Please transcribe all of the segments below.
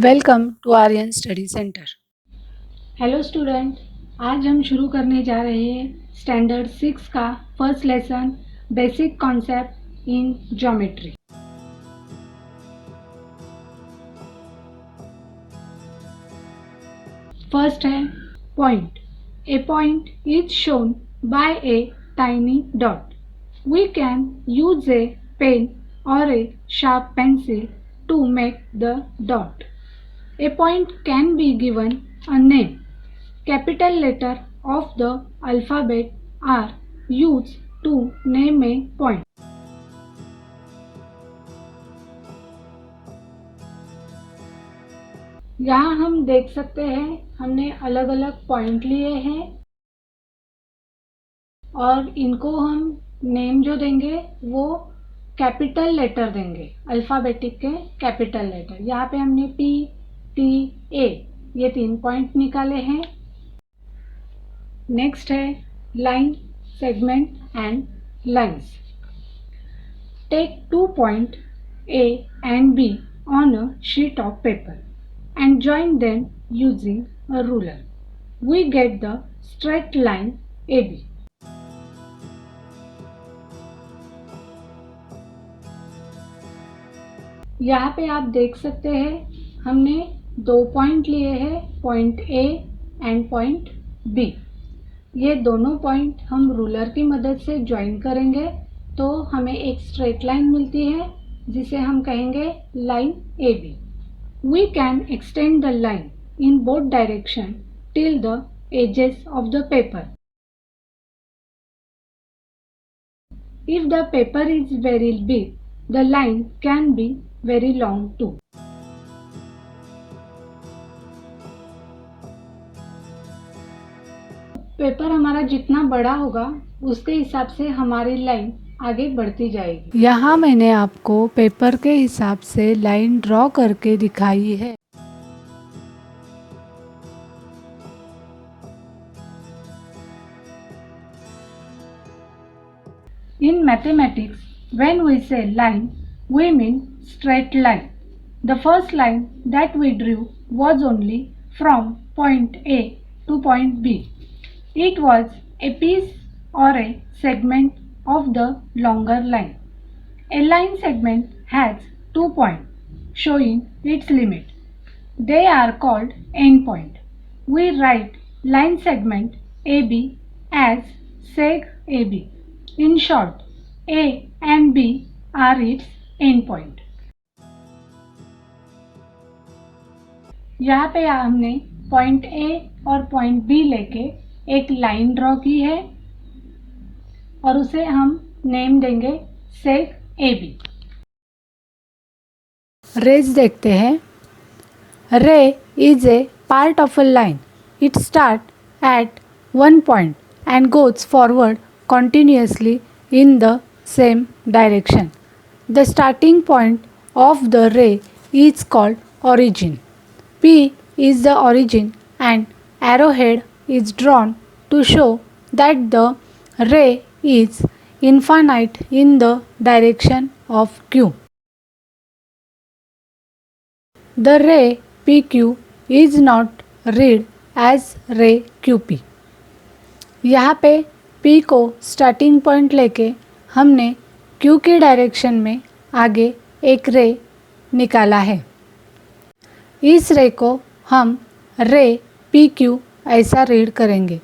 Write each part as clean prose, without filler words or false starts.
Welcome to Aryan study centre. Hello student, आज हम शुरू करने जा रहे हैं स्टैंडर्ड 6 का first lesson basic concept in geometry. First है point. A point is shown by a tiny dot. We can use a pen और a sharp pencil to make the dot. A point can be given a name. Capital letter of the alphabet are used to name a point. यहाँ हम देख सकते हैं हमने अलग अलग point लिए हैं और इनको हम नेम जो देंगे वो कैपिटल लेटर देंगे, अल्फ़ाबेटिक के कैपिटल लेटर। यहाँ पे हमने P, T, A ये 3 पॉइंट निकाले हैं। नेक्स्ट है line, segment and lines. Take 2 point A and B on a sheet of paper and join them using a ruler. We get the straight line AB. यहाँ पे आप देख सकते हैं हमने 2 पॉइंट लिए हैं, point A and point B। ये दोनों पॉइंट हम रूलर की मदद से ज्वाइन करेंगे तो हमें एक स्ट्रेट लाइन मिलती है जिसे हम कहेंगे line AB। We can extend the line in both direction till the edges of the paper. If the paper is very big, the line can be very long too. Paper हमारा जितना बड़ा होगा उसके हिसाब से हमारी लाइन आगे बढ़ती जाएगी। यहाँ मैंने आपको पेपर के हिसाब से लाइन ड्रॉ करके दिखाई है। In mathematics, when we say line, we mean straight line. The first line that we drew was only from point A to point B. It was a piece or a segment of the longer line. A line segment has 2 points showing its limit. They are called endpoint. We write line segment AB as seg AB. In short, A and B are its endpoint. यहाँ पे हमने point A और point B लेके एक line draw की है और उसे हम नेम देंगे सेग AB। रेज देखते हैं। रे is a part of a line. It start at one point and goes forward continuously in the same direction. The starting point of the ray is called origin. P is the origin and arrowhead is drawn to show that the ray is infinite in the direction of Q. The ray PQ is not read as ray QP. यहाँ पे P को starting point लेके हमने Q की direction में आगे एक रे निकाला है। इस रे को हम रे PQ ऐसा रीड करेंगे।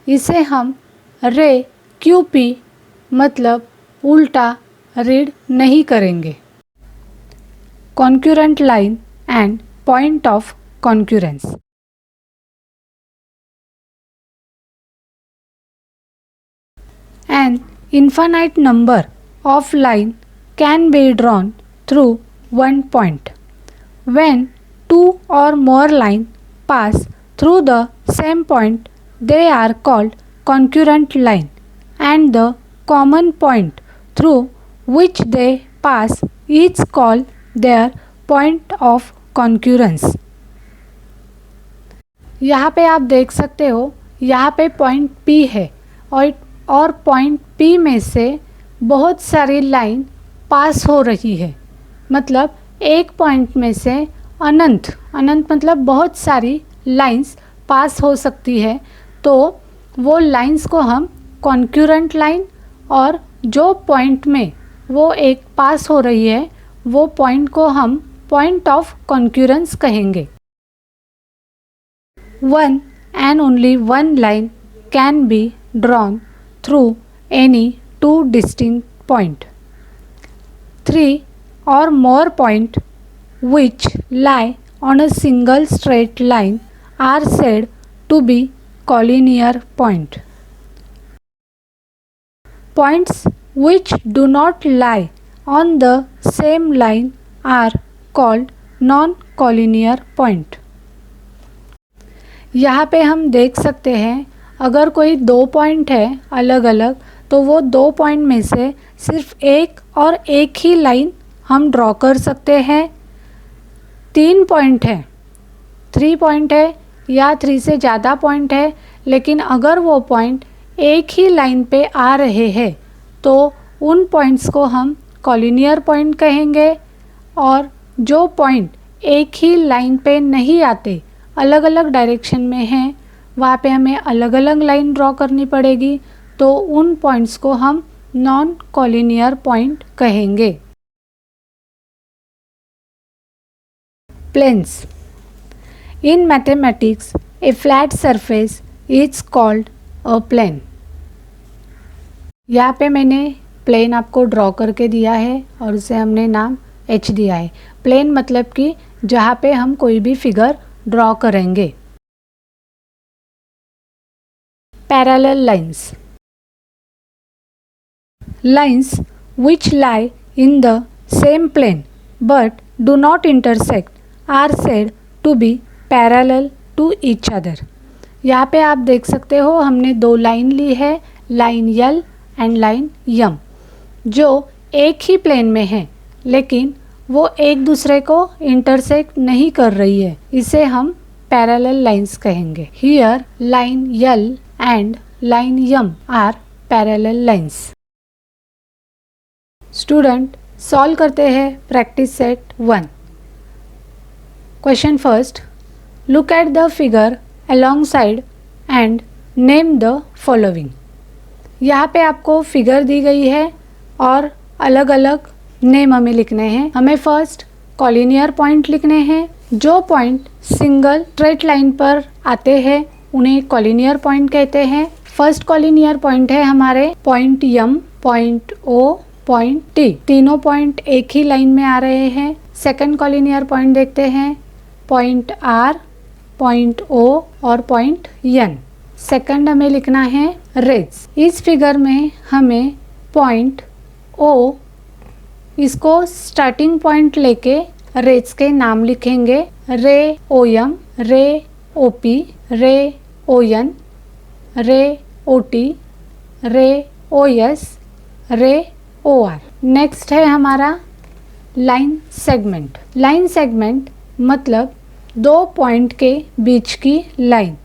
इसे हम रे QP मतलब उल्टा रीड नहीं करेंगे। Concurrent line and point of concurrence. An infinite number of line can be drawn through one point. When two or more lines pass through the same point, they are called concurrent line, and the common point through which they pass is called their point of concurrence. यहाँ पे आप देख सकते हो, यहाँ पे point P है और पॉइंट P में से बहुत सारी लाइन पास हो रही है। मतलब एक पॉइंट में से अनंत, अनंत मतलब बहुत सारी लाइंस पास हो सकती है, तो वो लाइंस को हम कॉन्क्यूरेंट लाइन, और जो पॉइंट में वो एक पास हो रही है वो पॉइंट को हम पॉइंट ऑफ कॉन्क्यूरेंस कहेंगे। One and only one line can be drawn through any two distinct point. 3 or more point which lie on a single straight line are said to be collinear point. Points which do not lie on the same line are called non-collinear point. यहाँ पे हम देख सकते हैं अगर कोई दो point है अलग अलग, तो वो दो पॉइंट में से सिर्फ एक और एक ही लाइन हम ड्रॉ कर सकते हैं। 3 पॉइंट है, 3 पॉइंट है या 3 से ज़्यादा पॉइंट है, लेकिन अगर वो पॉइंट एक ही लाइन पे आ रहे हैं तो उन पॉइंट्स को हम कॉलिनियर पॉइंट कहेंगे। और जो पॉइंट एक ही लाइन पे नहीं आते, अलग अलग डायरेक्शन में हैं, वहाँ पे हमें अलग अलग लाइन ड्रॉ करनी पड़ेगी, तो उन पॉइंट्स को हम नॉन कॉलिनियर पॉइंट कहेंगे। Planes. In mathematics, a flat surface is called a plane. यहाँ पे मैंने प्लेन आपको ड्रॉ करके दिया है और उसे हमने नाम H दिया है। प्लेन मतलब कि जहाँ पे हम कोई भी फिगर ड्रॉ करेंगे। Parallel lines. Lines which lie in the same plane but do not intersect are said to be parallel to each other. यहाँ पे आप देख सकते हो हमने दो लाइन ली है, लाइन यल एंड लाइन यम, जो एक ही प्लेन में है लेकिन वो एक दूसरे को इंटरसेक्ट नहीं कर रही है, इसे हम पैरेलल लाइंस कहेंगे। Here line L and line M R parallel lines. Student solve करते हैं practice set 1। Question first. Look at the figure alongside and name the following. यहाँ पे आपको फिगर दी गई है और अलग अलग नेम हमें लिखने हैं। हमें फर्स्ट कॉलिनियर पॉइंट लिखने हैं। जो पॉइंट सिंगल स्ट्रेट लाइन पर आते हैं उन्हें कॉलिनियर पॉइंट कहते हैं। फर्स्ट कॉलिनियर पॉइंट है हमारे पॉइंट यम, पॉइंट ओ, पॉइंट टी। तीनों पॉइंट एक ही लाइन में आ रहे हैं। सेकंड कॉलिनियर पॉइंट देखते हैं, पॉइंट आर, पॉइंट ओ और पॉइंट एन। सेकंड हमें लिखना है रेज। इस फिगर में हमें पॉइंट ओ, इसको स्टार्टिंग पॉइंट लेके रेज के नाम लिखेंगे। रे ओ एम, रे ओ पी, रे ओ एन, रे ओ टी, रे ओ एस, रे ओ आर। नेक्स्ट है हमारा लाइन सेगमेंट। लाइन सेगमेंट मतलब दो पॉइंट के बीच की लाइन।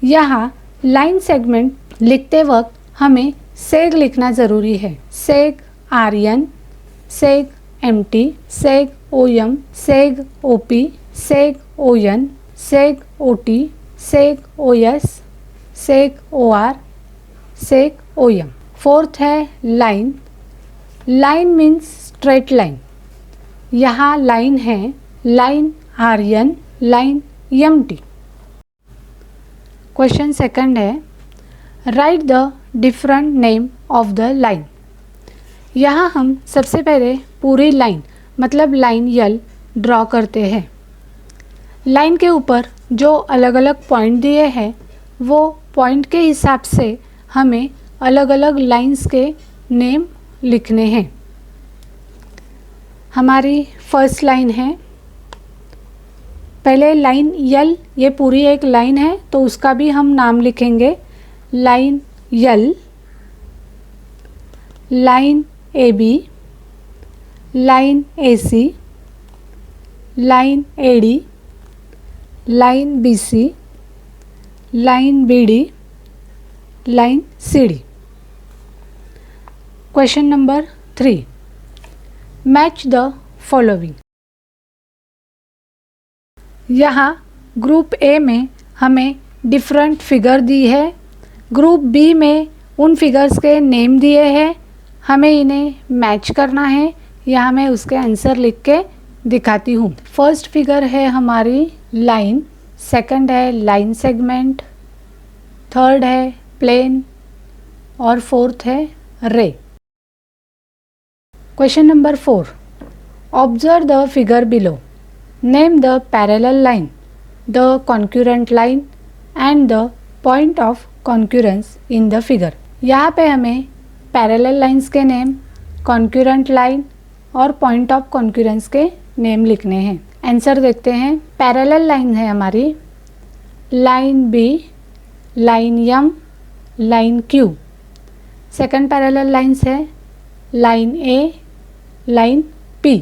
यहाँ लाइन सेगमेंट लिखते वक्त हमें सेग लिखना ज़रूरी है। Seg R N, seg M T, seg O M, seg O P, seg O N, seg O T, seg O S, seg O R, seg O M. Fourth है line. Line means straight line. यहाँ line है line R N, line M T. Question second है right the different name of the line. यहाँ हम सबसे पहले पूरी line मतलब लाइन यल ड्रॉ करते हैं। लाइन के ऊपर जो अलग अलग पॉइंट दिए हैं वो पॉइंट के हिसाब से हमें अलग अलग लाइंस के नेम लिखने हैं। हमारी फर्स्ट लाइन है, पहले लाइन यल, ये पूरी एक लाइन है तो उसका भी हम नाम लिखेंगे। लाइन यल, line A B, line A C, line A D, line B C, line B D, line C D. Question number 3, match the following. यहाँ ग्रुप ए में हमें डिफरेंट फिगर दी है, ग्रुप बी में उन फिगर्स के name दिए हैं, हमें इन्हें मैच करना है। यहाँ मैं उसके आंसर लिख के दिखाती हूँ। फर्स्ट फिगर है हमारी लाइन, सेकंड है लाइन सेगमेंट, थर्ड है प्लेन और फोर्थ है ray. Question number 4, observe the figure below, name the parallel line, the concurrent line and the point of concurrence in the figure. यहाँ पे हमें parallel lines के name, concurrent line और point of concurrence के name लिखने हैं। Answer देखते हैं। पैरेलल लाइन है हमारी line B, line M, line Q. Second parallel lines है line A, line P.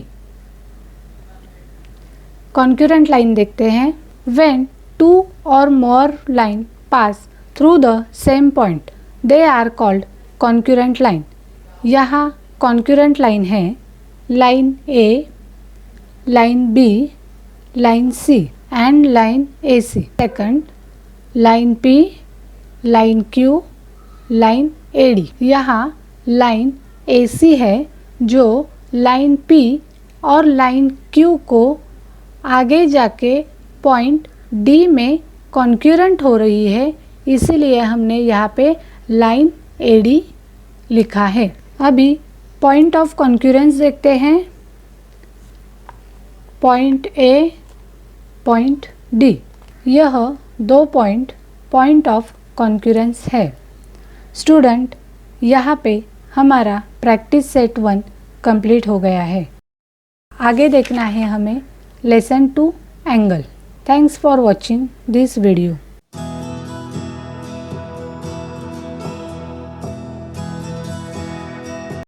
Concurrent line देखते हैं। व्हेन टू और more line pass through the same point they are called concurrent line. यहाँ concurrent line है line A, line B, line C and line A C. Second line P, line Q, line A D. यहाँ line A C है जो line P और line Q को आगे जाके point D में कॉन्क्यूरेंट हो रही है, इसीलिए हमने यहाँ पे लाइन ए डी लिखा है। अभी पॉइंट ऑफ कॉन्क्यूरेंस देखते हैं। पॉइंट ए, पॉइंट डी, यह दो पॉइंट ऑफ कॉन्क्यूरेंस है। स्टूडेंट, यहाँ पे हमारा प्रैक्टिस सेट 1 कंप्लीट हो गया है। आगे देखना है हमें lesson 2 angle. Thanks for watching this video.